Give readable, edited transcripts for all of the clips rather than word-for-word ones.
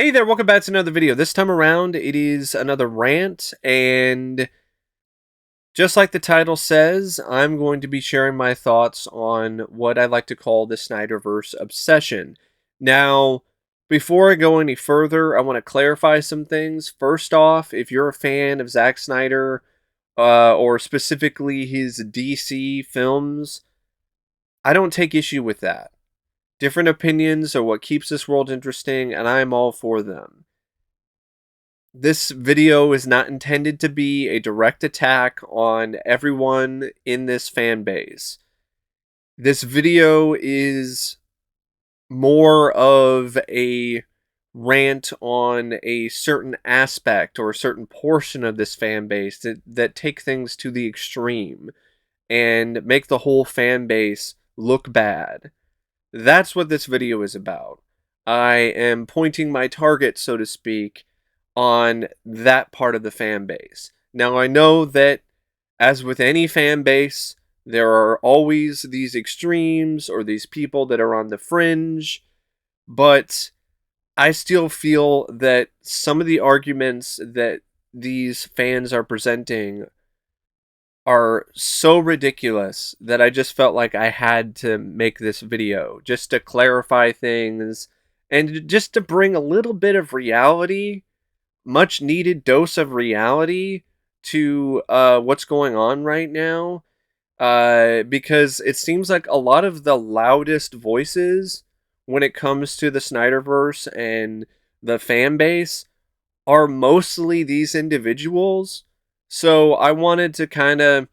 Hey there, welcome back to another video. This time around, it is another rant, and just like the title says, I'm going to be sharing my thoughts on what I like to call the Snyderverse obsession. Now, before I go any further, I want to clarify some things. First off, if you're a fan of Zack Snyder, or specifically his DC films, I don't take issue with that. Different opinions are what keeps this world interesting, and I'm all for them. This video is not intended to be a direct attack on everyone in this fan base. This video is more of a rant on a certain aspect or a certain portion of this fan base that take things to the extreme and make the whole fan base look bad. That's what this video is about. I am pointing my target, so to speak, on that part of the fan base. Now, I know that, as with any fan base, there are always these extremes or these people that are on the fringe, but I still feel that some of the arguments that these fans are presenting are so ridiculous that I just felt like I had to make this video just to clarify things and just to bring a little bit of reality, much needed dose of reality to what's going on right now. Because it seems like a lot of the loudest voices when it comes to the Snyderverse and the fan base are mostly these individuals. So I wanted to kind of,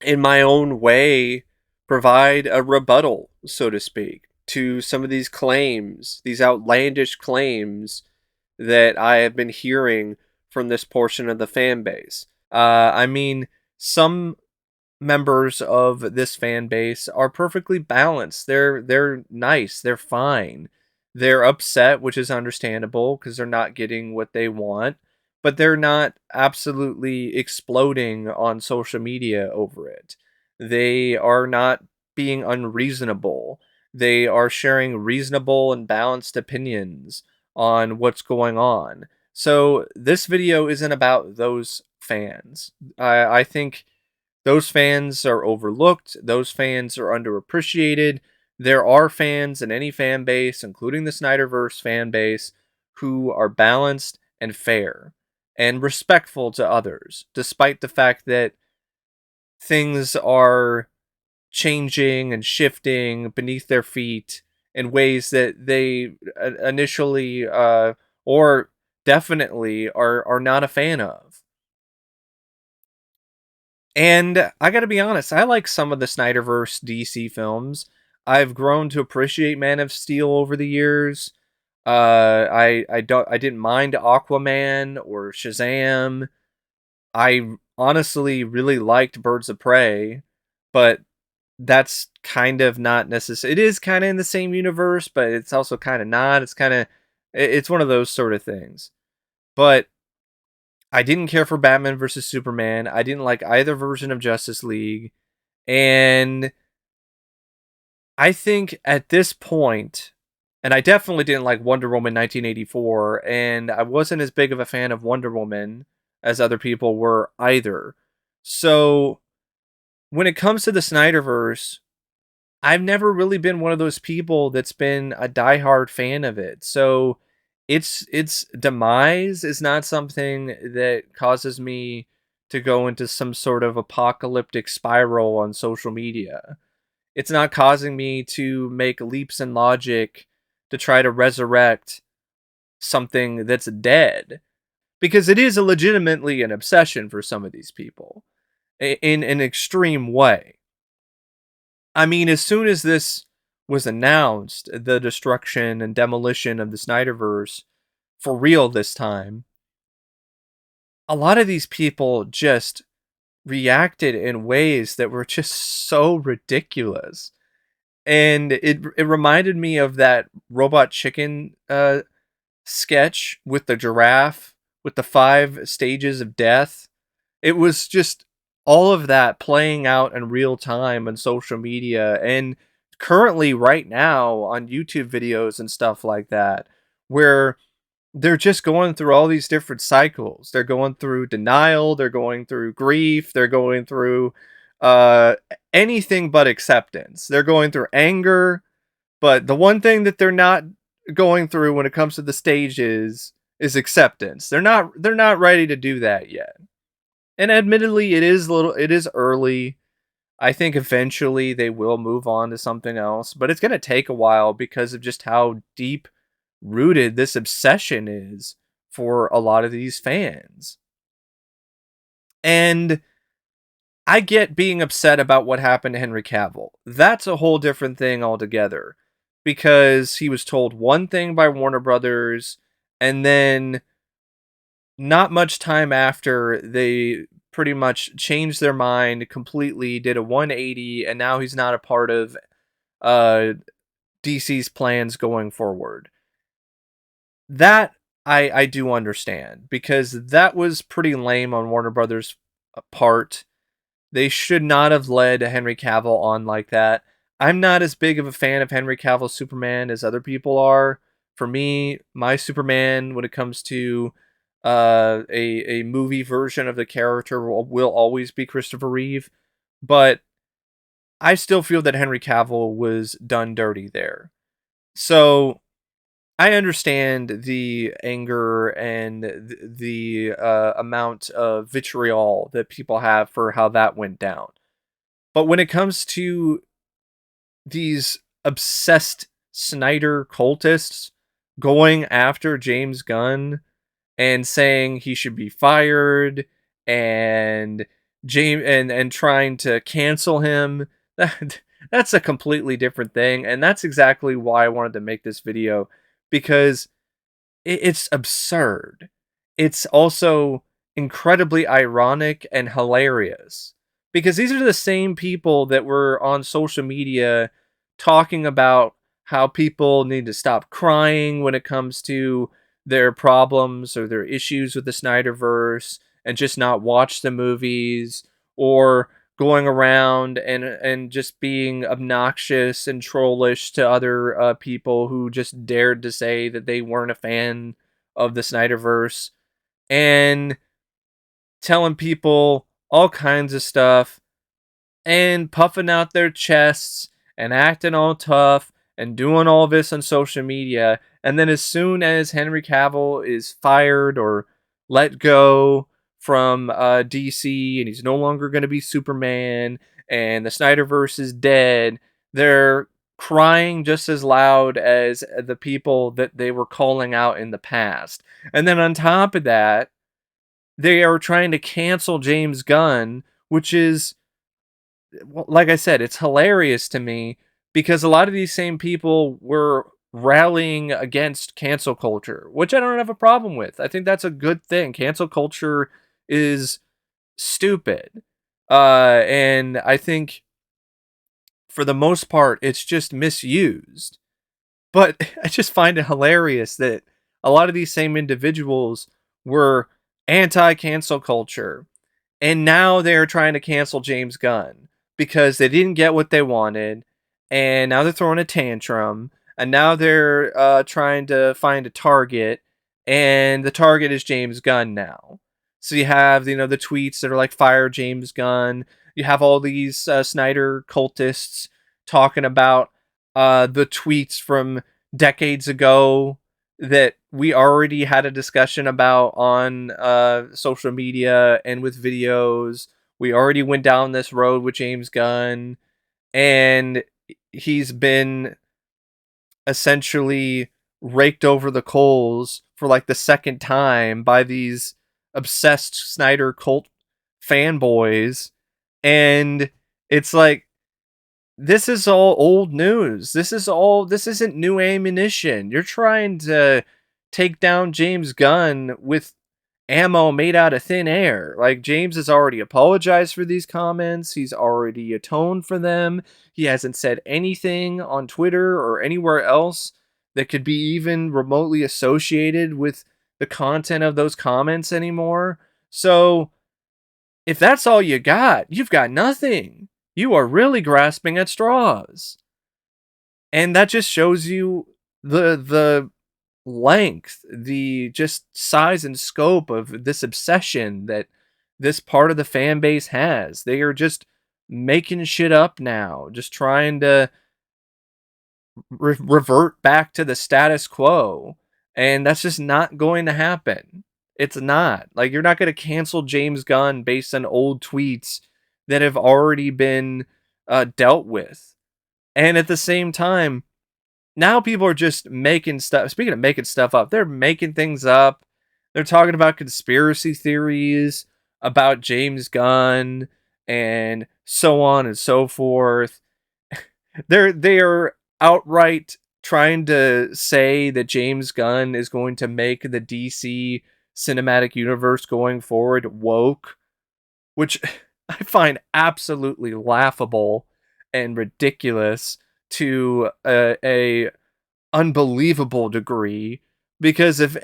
in my own way, provide a rebuttal, so to speak, to some of these claims, these outlandish claims that I have been hearing from this portion of the fan base. I mean, some members of this fan base are perfectly balanced. They're nice. They're fine. They're upset, which is understandable because they're not getting what they want, but they're not absolutely exploding on social media over it. They are not being unreasonable. They are sharing reasonable and balanced opinions on what's going on. So this video isn't about those fans. I think those fans are overlooked. Those fans are underappreciated. There are fans in any fan base, including the Snyderverse fan base, who are balanced and fair and respectful to others, despite the fact that things are changing and shifting beneath their feet in ways that they initially or definitely are not a fan of. And I gotta be honest, I like some of the Snyderverse DC films. I've grown to appreciate Man of Steel over the years. I didn't mind Aquaman or Shazam. I honestly really liked Birds of Prey, but that's kind of not necessary. It is kind of in the same universe, but it's also kind of not. It's kind of it's one of those sort of things. But I didn't care for Batman versus Superman. I didn't like either version of Justice League. And I think at this point, and I definitely didn't like Wonder Woman 1984, and I wasn't as big of a fan of Wonder Woman as other people were either. So when it comes to the Snyderverse, I've never really been one of those people that's been a diehard fan of it. So its demise is not something that causes me to go into some sort of apocalyptic spiral on social media. It's not causing me to make leaps in logic to try to resurrect something that's dead, because it is legitimately an obsession for some of these people in an extreme way. I mean, as soon as this was announced, the destruction and demolition of the Snyderverse, for real this time, a lot of these people just reacted in ways that were just so ridiculous. And it reminded me of that Robot Chicken sketch with the giraffe with the 5 stages of death. It was just all of that playing out in real time on social media and currently right now on YouTube videos and stuff like that, where they're just going through all these different cycles. They're going through denial, they're going through grief, they're going through uh anything but acceptance. They're going through anger, but the one thing that they're not going through when it comes to the stage is acceptance. They're not ready to do that yet. And admittedly, it is early. I think eventually they will move on to something else, but it's going to take a while because of just how deep rooted this obsession is for a lot of these fans. And I get being upset about what happened to Henry Cavill. That's a whole different thing altogether because he was told one thing by Warner Brothers, and then not much time after, they pretty much changed their mind completely, did a 180, and now he's not a part of uh DC's plans going forward. That I do understand because that was pretty lame on Warner Brothers' part. They should not have led Henry Cavill on like that. I'm not as big of a fan of Henry Cavill's Superman as other people are. For me, my Superman, when it comes to a movie version of the character, will always be Christopher Reeve. But I still feel that Henry Cavill was done dirty there. So I understand the anger and the amount of vitriol that people have for how that went down. But when it comes to these obsessed Snyder cultists going after James Gunn and saying he should be fired and and trying to cancel him, that's a completely different thing, and that's exactly why I wanted to make this video, because it's absurd. It's also incredibly ironic and hilarious because these are the same people that were on social media talking about how people need to stop crying when it comes to their problems or their issues with the Snyderverse and just not watch the movies, or going around and just being obnoxious and trollish to other people who just dared to say that they weren't a fan of the Snyderverse, and telling people all kinds of stuff and puffing out their chests and acting all tough and doing all this on social media. And then as soon as Henry Cavill is fired or let go from DC and he's no longer going to be Superman and the Snyderverse is dead, they're crying just as loud as the people that they were calling out in the past. And then on top of that, they are trying to cancel James Gunn, which is, well, like I said, it's hilarious to me because a lot of these same people were rallying against cancel culture, which I don't have a problem with. I think that's a good thing. Cancel culture is stupid. And I think for the most part, it's just misused. But I just find it hilarious that a lot of these same individuals were anti cancel culture, and now they're trying to cancel James Gunn because they didn't get what they wanted, and now they're throwing a tantrum, and now they're trying to find a target, and the target is James Gunn now. So you have, the tweets that are like "fire James Gunn." You have all these Snyder cultists talking about the tweets from decades ago that we already had a discussion about on social media and with videos. We already went down this road with James Gunn, and he's been essentially raked over the coals for like the second time by these obsessed Snyder cult fanboys. And it's like, this is all old news. This isn't new ammunition. You're trying to take down James Gunn with ammo made out of thin air. Like, James has already apologized for these comments. He's already atoned for them. He hasn't said anything on Twitter or anywhere else that could be even remotely associated with the content of those comments anymore. So, if that's all you got, you've got nothing. You are really grasping at straws. And that just shows you the length, the just size and scope of this obsession that this part of the fan base has. They are just making shit up now, just trying to revert back to the status quo. And that's just not going to happen. It's not. Like, you're not going to cancel James Gunn based on old tweets that have already been dealt with. And at the same time, now people are just making stuff. Speaking of making stuff up, they're making things up. They're talking about conspiracy theories about James Gunn and so on and so forth. They are outright trying to say that James Gunn is going to make the DC cinematic universe going forward woke, which I find absolutely laughable and ridiculous to a unbelievable degree, because if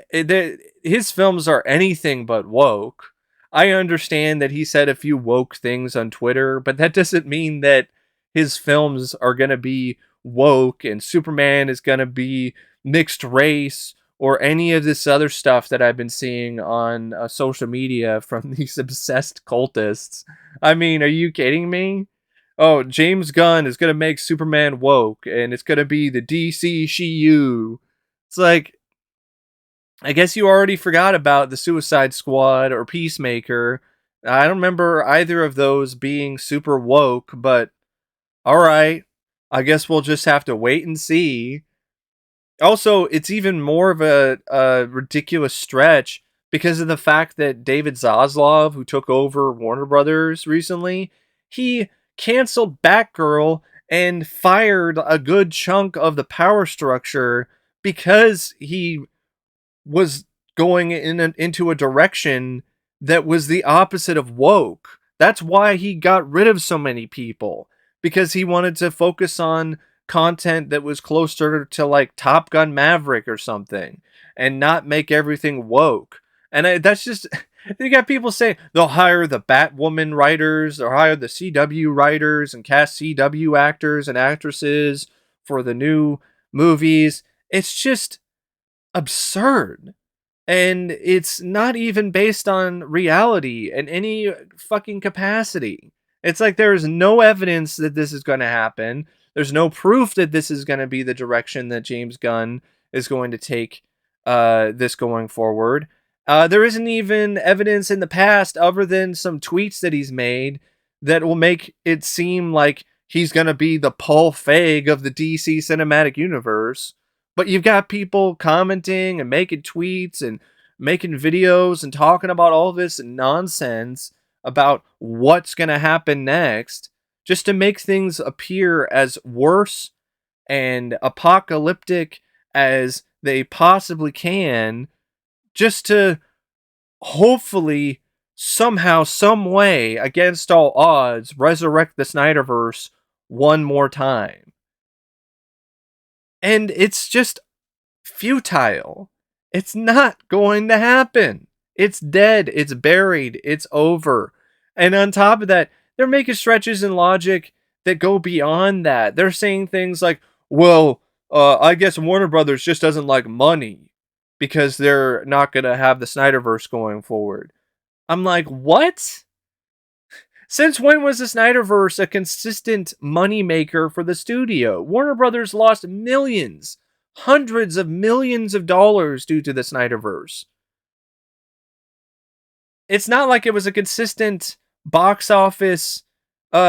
his films are anything but woke. I understand that he said a few woke things on Twitter, but that doesn't mean that his films are going to be woke and Superman is going to be mixed race or any of this other stuff that I've been seeing on social media from these obsessed cultists. I mean, are you kidding me? Oh, James Gunn is going to make Superman woke, and it's going to be the DC SHIU. It's like, I guess you already forgot about the Suicide Squad or Peacemaker. I don't remember either of those being super woke, but alright. I guess we'll just have to wait and see. Also, it's even more of a ridiculous stretch because of the fact that David Zaslav, who took over Warner Brothers recently, he canceled Batgirl and fired a good chunk of the power structure because he was going into a direction that was the opposite of woke. That's why he got rid of so many people, because he wanted to focus on content that was closer to like Top Gun Maverick or something and not make everything woke. And that's just, you got people saying they'll hire the Batwoman writers, they'll hire the CW writers and cast CW actors and actresses for the new movies. It's just absurd. And it's not even based on reality in any fucking capacity. It's like there is no evidence that this is going to happen. There's no proof that this is going to be the direction that James Gunn is going to take this going forward. There isn't even evidence in the past, other than some tweets that he's made, that will make it seem like he's going to be the Paul Feig of the DC cinematic universe. But you've got people commenting and making tweets and making videos and talking about all this nonsense about what's going to happen next, just to make things appear as worse and apocalyptic as they possibly can, just to hopefully somehow, some way, against all odds, resurrect the Snyderverse one more time. And it's just futile. It's not going to happen. It's dead. It's buried. It's over. And on top of that, they're making stretches in logic that go beyond that. They're saying things like, well, I guess Warner Brothers just doesn't like money because they're not going to have the Snyderverse going forward. I'm like, what? Since when was the Snyderverse a consistent moneymaker for the studio? Warner Brothers lost millions, hundreds of millions of dollars due to the Snyderverse. It's not like it was a consistent box office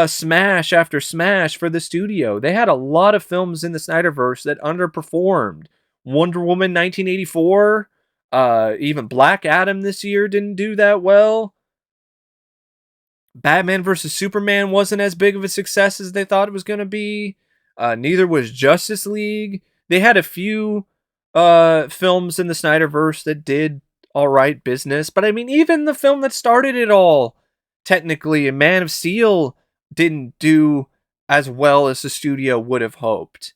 smash after smash for the studio. They had a lot of films in the Snyderverse that underperformed. Wonder Woman 1984, even Black Adam this year didn't do that well. Batman vs. Superman wasn't as big of a success as they thought it was going to be. Neither was Justice League. They had a few films in the Snyderverse that did all right business. But I mean, even the film that started it all, technically, Man of Steel, didn't do as well as the studio would have hoped.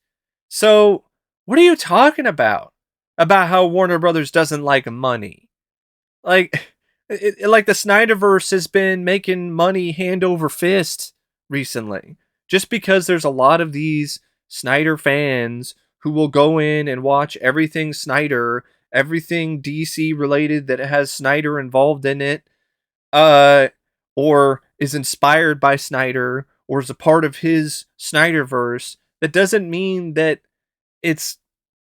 So, what are you talking about? About how Warner Brothers doesn't like money? Like, like the Snyderverse has been making money hand over fist recently, just because there's a lot of these Snyder fans who will go in and watch everything Snyder, everything DC related that has Snyder involved in it, uh, or is inspired by Snyder, or is a part of his Snyderverse. That doesn't mean that it's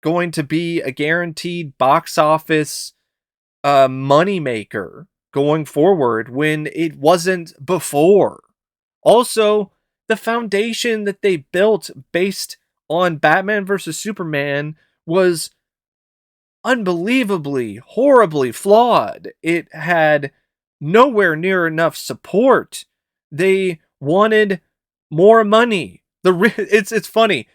going to be a guaranteed box office moneymaker going forward when it wasn't before. Also, the foundation that they built based on Batman versus Superman was unbelievably, horribly flawed. It had nowhere near enough support. They wanted more money. It's funny.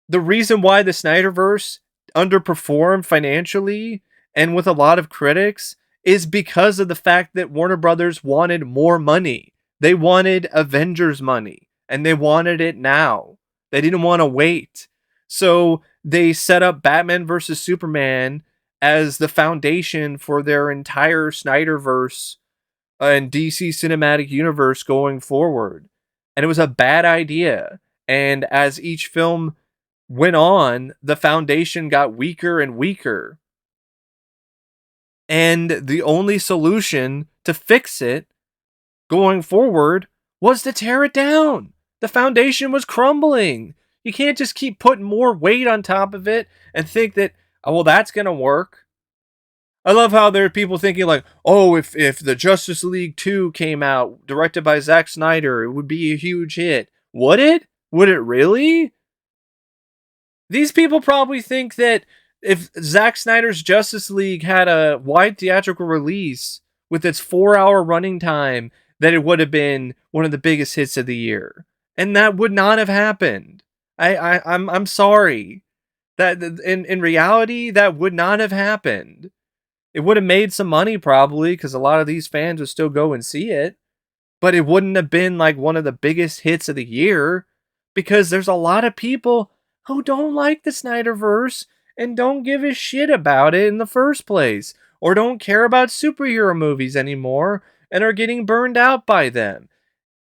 The reason why the Snyderverse underperformed financially and with a lot of critics is because of the fact that Warner Brothers wanted more money. They wanted Avengers money and they wanted it now. They didn't want to wait. So they set up Batman versus Superman as the foundation for their entire Snyderverse and DC cinematic universe going forward. And it was a bad idea. And as each film went on, the foundation got weaker and weaker. And the only solution to fix it going forward was to tear it down. The foundation was crumbling. You can't just keep putting more weight on top of it and think that, oh, well, that's going to work. I love how there are people thinking like, oh, if the Justice League 2 came out, directed by Zack Snyder, it would be a huge hit. Would it? Would it really? These people probably think that if Zack Snyder's Justice League had a wide theatrical release with its 4-hour running time, that it would have been one of the biggest hits of the year. And that would not have happened. I'm sorry. That in reality, that would not have happened. It would have made some money probably because a lot of these fans would still go and see it, but it wouldn't have been like one of the biggest hits of the year because there's a lot of people who don't like the Snyderverse and don't give a shit about it in the first place, or don't care about superhero movies anymore and are getting burned out by them.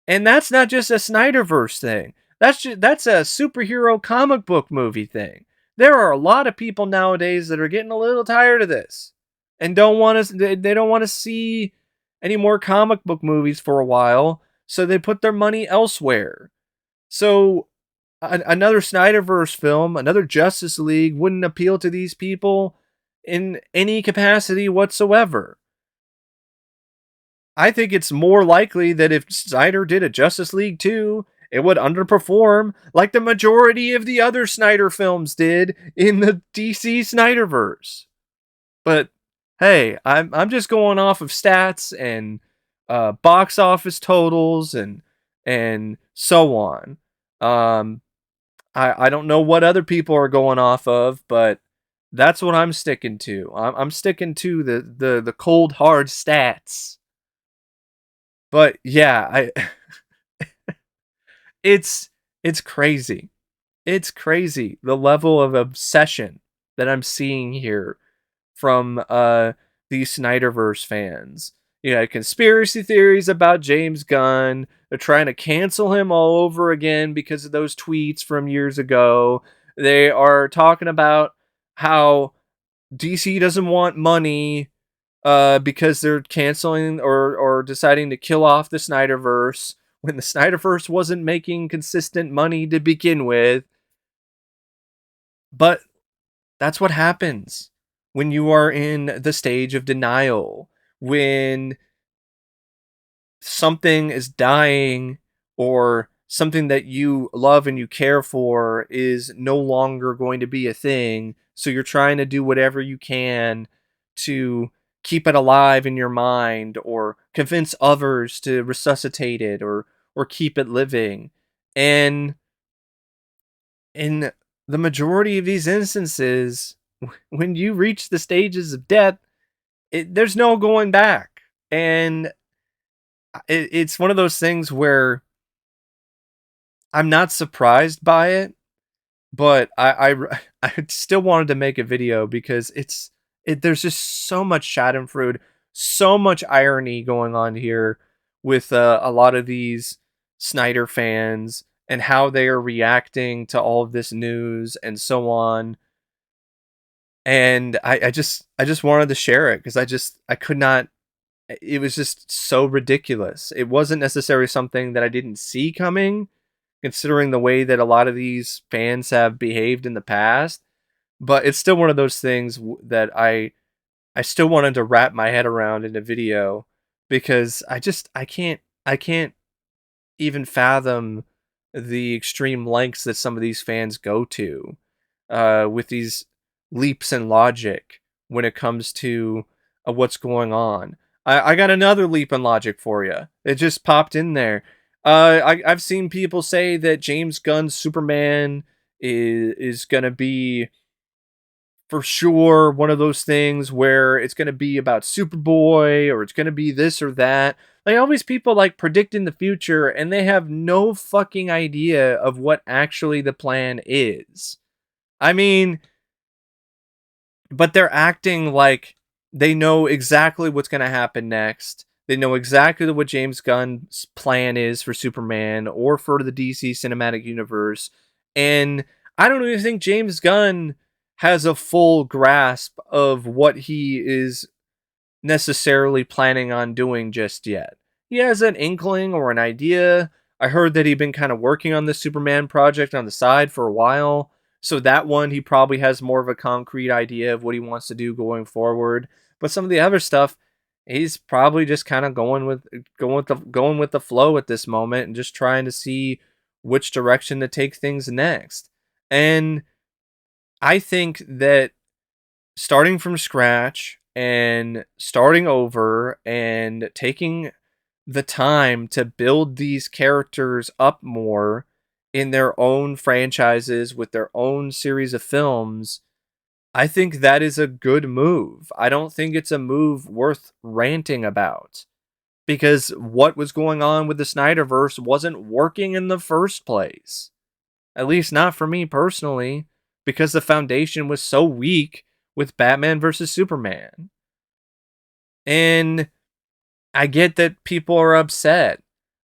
And that's not just a Snyderverse thing. That's a superhero comic book movie thing. There are a lot of people nowadays that are getting a little tired of this and don't want to they don't want to see any more comic book movies for a while, so they put their money elsewhere. So another Snyderverse film, another Justice League wouldn't appeal to these people in any capacity whatsoever. I think it's more likely that if Snyder did a Justice League 2, it would underperform like the majority of the other Snyder films did in the DC Snyderverse. But hey, I'm just going off of stats and box office totals and so on. I don't know what other people are going off of, but that's what I'm sticking to. I'm sticking to the cold hard stats. But yeah, it's it's crazy. It's crazy the level of obsession that I'm seeing here from these Snyderverse fans. You know, conspiracy theories about James Gunn. They're trying to cancel him all over again because of those tweets from years ago. They are talking about how DC doesn't want money because they're canceling or deciding to kill off the Snyderverse when the Snyderverse wasn't making consistent money to begin with. But that's what happens when you are in the stage of denial, when something is dying or something that you love and you care for is no longer going to be a thing. So you're trying to do whatever you can to keep it alive in your mind or convince others to resuscitate it or keep it living. And in the majority of these instances, when you reach the stages of death, there's no going back. And it's one of those things where I'm not surprised by it, but I still wanted to make a video because there's just so much Schadenfreude, so much irony going on here with a lot of these Snyder fans and how they are reacting to all of this news and so on. And I just wanted to share it because I could not. It was just so ridiculous. It wasn't necessarily something that I didn't see coming, considering the way that a lot of these fans have behaved in the past. But it's still one of those things that I still wanted to wrap my head around in a video, because I can't even fathom the extreme lengths that some of these fans go to with these leaps in logic when it comes to what's going on. I got another leap in logic for you. It just popped in there. I've seen people say that James Gunn's Superman is going to be for sure one of those things where it's going to be about Superboy, or it's going to be this or that. Like, all these people like predicting the future, and they have no fucking idea of what actually the plan is. I mean, but they're acting like they know exactly what's going to happen next. They know exactly what James Gunn's plan is for Superman or for the DC cinematic universe. And I don't even think James Gunn has a full grasp of what he is necessarily planning on doing just yet. He has an inkling or an idea. I heard that he'd been kind of working on the Superman project on the side for a while. So that one, he probably has more of a concrete idea of what he wants to do going forward. But some of the other stuff, he's probably just kind of going with the flow at this moment, and just trying to see which direction to take things next. And I think that starting from scratch and starting over and taking the time to build these characters up more in their own franchises with their own series of films, I think that is a good move. I don't think it's a move worth ranting about, because what was going on with the Snyderverse wasn't working in the first place. At least not for me personally, because the foundation was so weak with Batman versus Superman. And I get that people are upset.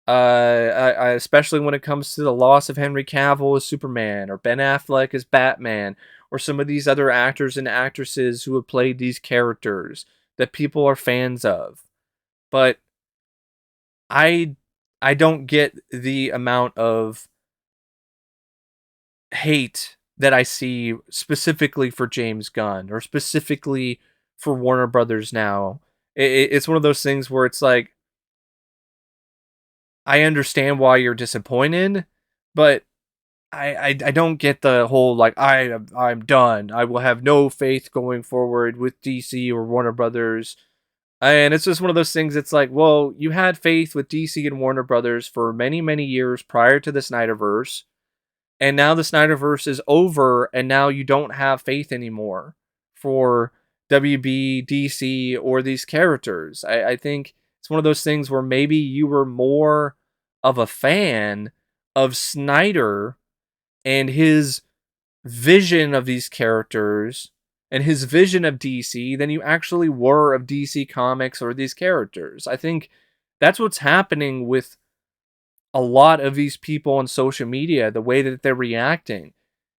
Especially when it comes to the loss of Henry Cavill as Superman, or Ben Affleck as Batman, or some of these other actors and actresses who have played these characters that people are fans of. But I I don't get the amount of hate that I see specifically for James Gunn, or specifically for Warner Brothers now. It's one of those things where it's like, I understand why you're disappointed, but I don't get the whole like, I'm done. I will have no faith going forward with DC or Warner Brothers. And it's just one of those things. It's like, well, you had faith with DC and Warner Brothers for many years prior to the Snyderverse, and now the Snyderverse is over, and now you don't have faith anymore for WB, DC, or these characters. I think it's one of those things where maybe you were more of a fan of Snyder and his vision of these characters and his vision of DC than you actually were of DC Comics or these characters. I think that's what's happening with a lot of these people on social media, the way that they're reacting.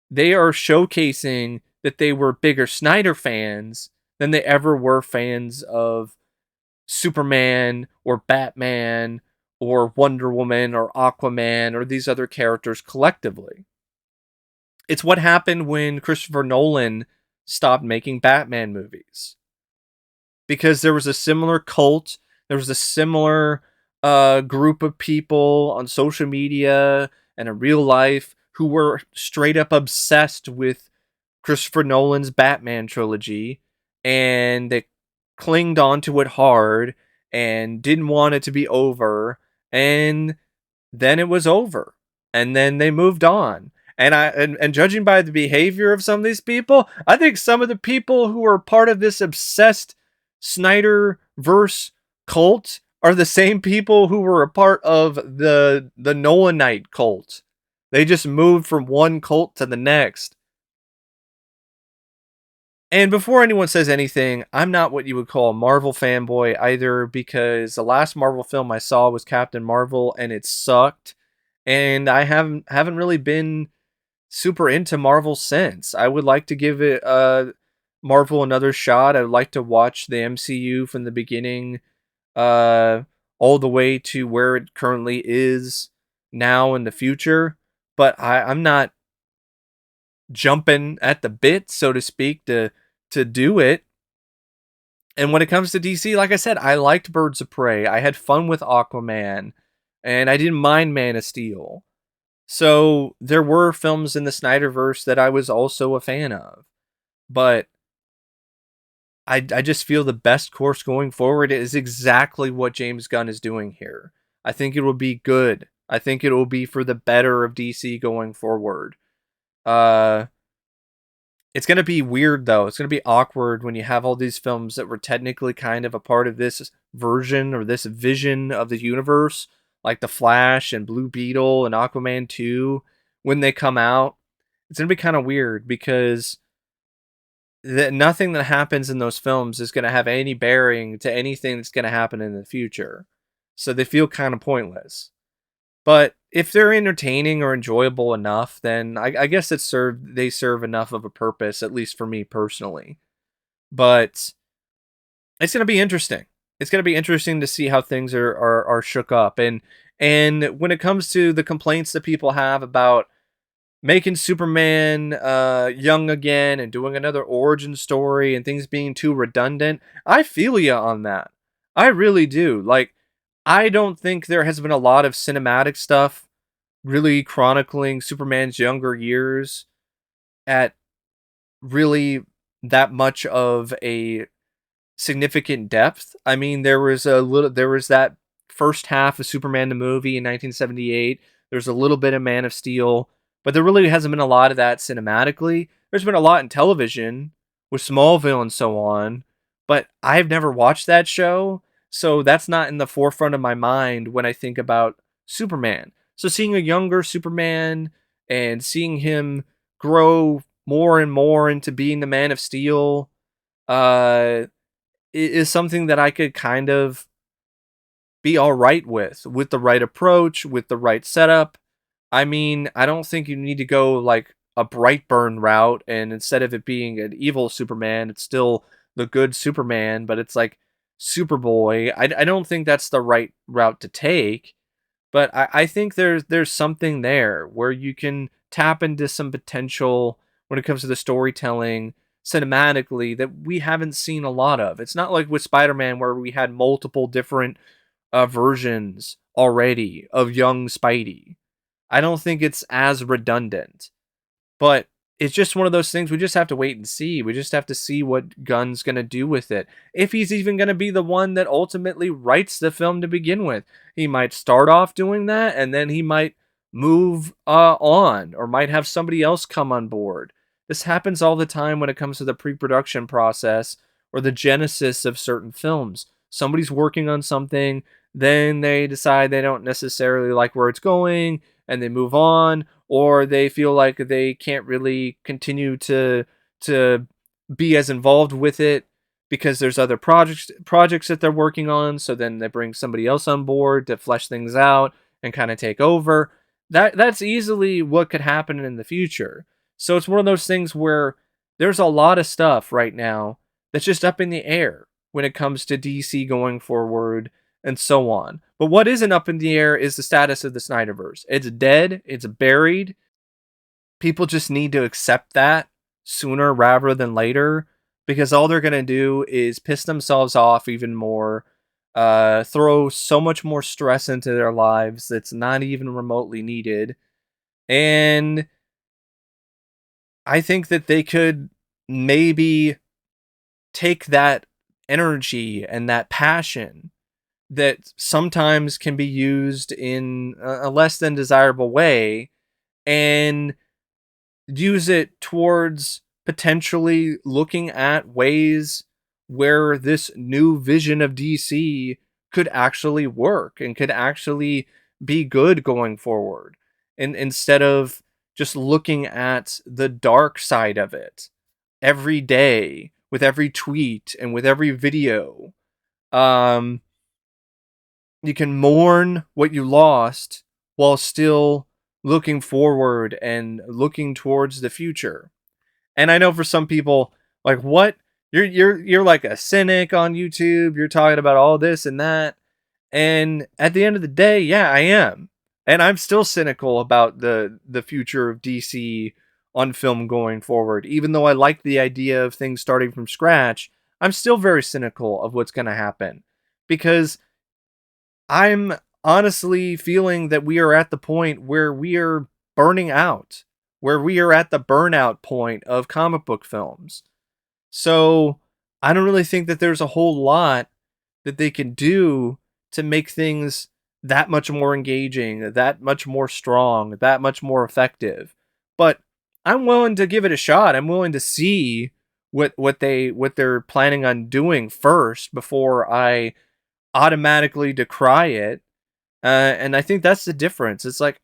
They are showcasing that they were bigger Snyder fans than they ever were fans of Superman or Batman or Wonder Woman or Aquaman or these other characters collectively. It's what happened when Christopher Nolan stopped making Batman movies, because there was a similar cult, there was a similar group of people on social media and in real life who were straight up obsessed with Christopher Nolan's Batman trilogy, and they clinged onto it hard and didn't want it to be over, and then it was over, and then they moved on. And judging by the behavior of some of these people, I think some of the people who are part of this obsessed Snyderverse cult are the same people who were a part of the Nolanite cult. They just moved from one cult to the next. And before anyone says anything, I'm not what you would call a Marvel fanboy either, because the last Marvel film I saw was Captain Marvel, and it sucked. and I haven't really been super into Marvel since. I would like to give it Marvel another shot. I would like to watch the MCU from the beginning uh all the way to where it currently is now in the future. But I'm not jumping at the bit, so to speak, to do it. And when it comes to DC, like I said, I liked Birds of Prey. I had fun with Aquaman, and I didn't mind Man of Steel. So there were films in the Snyderverse that I was also a fan of. But I just feel the best course going forward is exactly what James Gunn is doing here. I think it will be good. I think it will be for the better of DC going forward. Uh it's going to be weird though. It's going to be awkward when you have all these films that were technically kind of a part of this version or this vision of the universe, like The Flash and Blue Beetle and Aquaman 2 when they come out. It's going to be kind of weird because nothing that happens in those films is going to have any bearing to anything that's going to happen in the future. So they feel kind of pointless. But if they're entertaining or enjoyable enough, then I guess they serve enough of a purpose, at least for me personally. But it's gonna be interesting. It's gonna be interesting to see how things are shook up. And when it comes to the complaints that people have about making Superman young again and doing another origin story and things being too redundant, I feel you on that. I really do. Like, I don't think there has been a lot of cinematic stuff really chronicling Superman's younger years at really that much of a significant depth. I mean, there was that first half of Superman the movie in 1978. There's a little bit of Man of Steel, but there really hasn't been a lot of that cinematically. There's been a lot in television with Smallville and so on, but I've never watched that show, so that's not in the forefront of my mind when I think about Superman. So seeing a younger Superman and seeing him grow more and more into being the Man of Steel, uh is something that I could kind of be all right with the right approach, with the right setup. I mean, I don't think you need to go like a Brightburn route, and instead of it being an evil Superman, it's still the good Superman, but it's like Superboy. I don't think that's the right route to take. But I think there's something there where you can tap into some potential when it comes to the storytelling cinematically that we haven't seen a lot of. It's not like with Spider-Man where we had multiple different versions already of young Spidey. I don't think it's as redundant. But it's just one of those things we just have to wait and see. We just have to see what Gunn's going to do with it. If he's even going to be the one that ultimately writes the film to begin with. He might start off doing that and then he might move on or might have somebody else come on board. This happens all the time when it comes to the pre-production process or the genesis of certain films. Somebody's working on something, then they decide they don't necessarily like where it's going and they move on, or they feel like they can't really continue to be as involved with it because there's other projects that they're working on, so then they bring somebody else on board to flesh things out and kind of take over. That's easily what could happen in the future. So it's one of those things where there's a lot of stuff right now that's just up in the air when it comes to DC going forward and so on. But what isn't up in the air is the status of the Snyderverse. It's dead, it's buried. People just need to accept that sooner rather than later because all they're going to do is piss themselves off even more, throw so much more stress into their lives that's not even remotely needed. And I think that they could maybe take that energy and that passion that sometimes can be used in a less than desirable way and use it towards potentially looking at ways where this new vision of DC could actually work and could actually be good going forward. And instead of just looking at the dark side of it every day with every tweet and with every video, um, you can mourn what you lost while still looking forward and looking towards the future. And I know for some people, like, what? You're like a cynic on YouTube. You're talking about all this and that. And at the end of the day, yeah, I am. And I'm still cynical about the future of DC on film going forward. Even though I like the idea of things starting from scratch, I'm still very cynical of what's going to happen because I'm honestly feeling that we are at the point where we are burning out, where we are at the burnout point of comic book films. So I don't really think that there's a whole lot that they can do to make things that much more engaging, that much more strong, that much more effective. But I'm willing to give it a shot. I'm willing to see what they're planning on doing first before I automatically decry it. And I think that's the difference. It's like,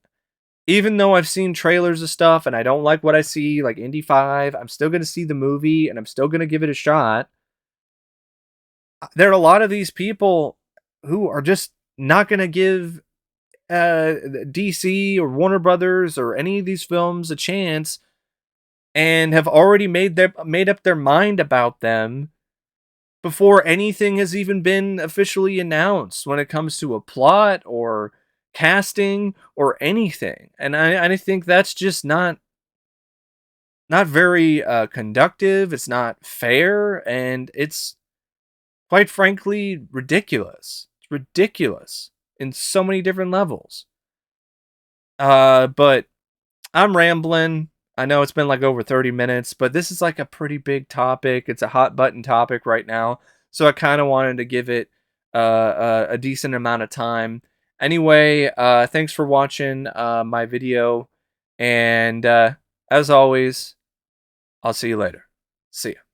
even though I've seen trailers of stuff and I don't like what I see, like Indy 5, I'm still going to see the movie and I'm still going to give it a shot. There are a lot of these people who are just not going to give DC or Warner Brothers or any of these films a chance and have already made up their mind about them before anything has even been officially announced when it comes to a plot or casting or anything. And I think that's just not very conductive. It's not fair, and it's quite frankly ridiculous. It's ridiculous in so many different levels. But I'm rambling. I know it's been like over 30 minutes, but this is like a pretty big topic. It's a hot button topic right now. So I kind of wanted to give it a decent amount of time. Anyway, thanks for watching my video. And as always, I'll see you later. See ya.